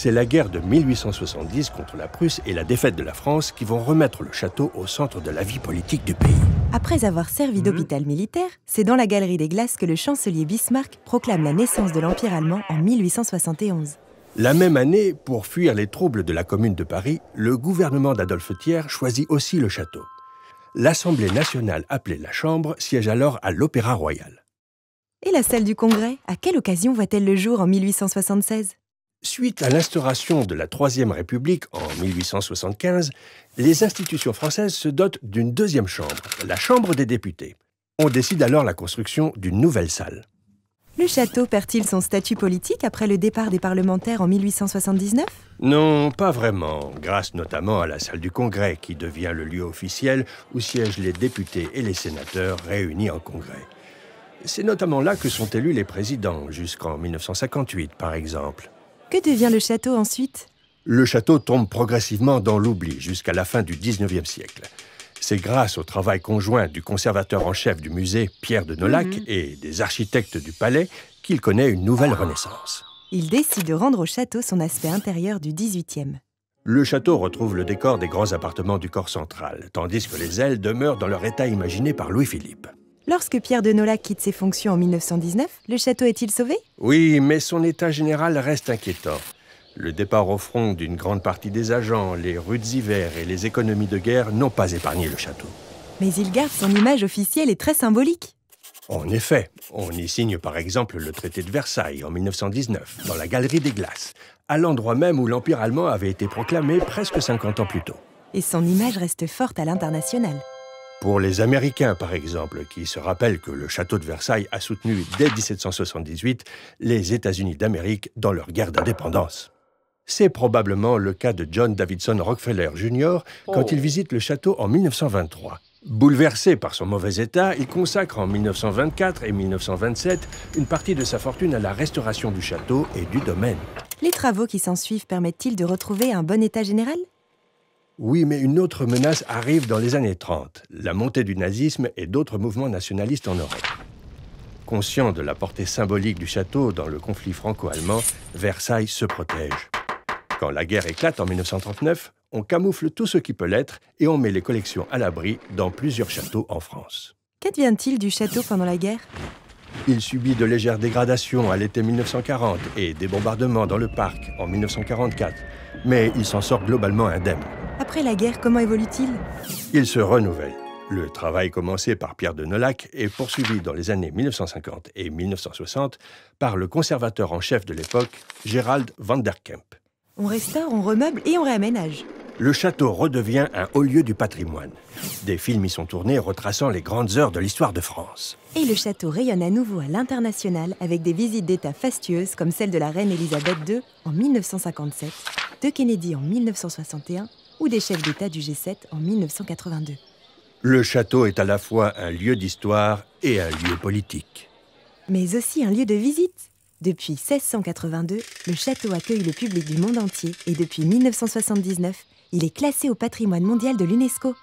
C'est la guerre de 1870 contre la Prusse et la défaite de la France qui vont remettre le château au centre de la vie politique du pays. Après avoir servi d'hôpital militaire, c'est dans la Galerie des Glaces que le chancelier Bismarck proclame la naissance de l'Empire allemand en 1871. La même année, pour fuir les troubles de la Commune de Paris, le gouvernement d'Adolphe Thiers choisit aussi le château. L'Assemblée nationale, appelée la Chambre, siège alors à l'Opéra Royal. Et la salle du Congrès, à quelle occasion voit-elle le jour en 1876 ? Suite à l'instauration de la Troisième République en 1875, les institutions françaises se dotent d'une deuxième chambre, la Chambre des députés. On décide alors la construction d'une nouvelle salle. Le château perd-il son statut politique après le départ des parlementaires en 1879 ? Non, pas vraiment, grâce notamment à la salle du Congrès, qui devient le lieu officiel où siègent les députés et les sénateurs réunis en congrès. C'est notamment là que sont élus les présidents, jusqu'en 1958 par exemple. Que devient le château ensuite ? Le château tombe progressivement dans l'oubli jusqu'à la fin du XIXe siècle. C'est grâce au travail conjoint du conservateur en chef du musée, Pierre de Nolac, et des architectes du palais qu'il connaît une nouvelle renaissance. Il décide de rendre au château son aspect intérieur du XVIIIe. Le château retrouve le décor des grands appartements du corps central, tandis que les ailes demeurent dans leur état imaginé par Louis-Philippe. Lorsque Pierre de Nolac quitte ses fonctions en 1919, le château est-il sauvé ? Oui, mais son état général reste inquiétant. Le départ au front d'une grande partie des agents, les rudes hivers et les économies de guerre n'ont pas épargné le château. Mais il garde son image officielle et très symbolique. En effet, on y signe par exemple le traité de Versailles en 1919, dans la Galerie des Glaces, à l'endroit même où l'Empire allemand avait été proclamé presque 50 ans plus tôt. Et son image reste forte à l'international. Pour les Américains, par exemple, qui se rappellent que le château de Versailles a soutenu dès 1778 les États-Unis d'Amérique dans leur guerre d'indépendance. C'est probablement le cas de John Davidson Rockefeller Jr. quand il visite le château en 1923. Bouleversé par son mauvais état, il consacre en 1924 et 1927 une partie de sa fortune à la restauration du château et du domaine. Les travaux qui s'ensuivent permettent-ils de retrouver un bon état général ? Oui, mais une autre menace arrive dans les années 30, la montée du nazisme et d'autres mouvements nationalistes en Europe. Conscient de la portée symbolique du château dans le conflit franco-allemand, Versailles se protège. Quand la guerre éclate en 1939, on camoufle tout ce qui peut l'être et on met les collections à l'abri dans plusieurs châteaux en France. Qu'advient-il du château pendant la guerre ? Il subit de légères dégradations à l'été 1940 et des bombardements dans le parc en 1944, mais il s'en sort globalement indemne. Après la guerre, comment évolue-t-il ? Il se renouvelle. Le travail commencé par Pierre de Nolac est poursuivi dans les années 1950 et 1960 par le conservateur en chef de l'époque, Gerald van der Kemp. On restaure, on remeuble et on réaménage. Le château redevient un haut lieu du patrimoine. Des films y sont tournés retraçant les grandes heures de l'histoire de France. Et le château rayonne à nouveau à l'international avec des visites d'État fastueuses comme celle de la reine Elisabeth II en 1957, de Kennedy en 1961 ou des chefs d'État du G7 en 1982. Le château est à la fois un lieu d'histoire et un lieu politique. Mais aussi un lieu de visite. Depuis 1682, le château accueille le public du monde entier et depuis 1979, il est classé au patrimoine mondial de l'UNESCO.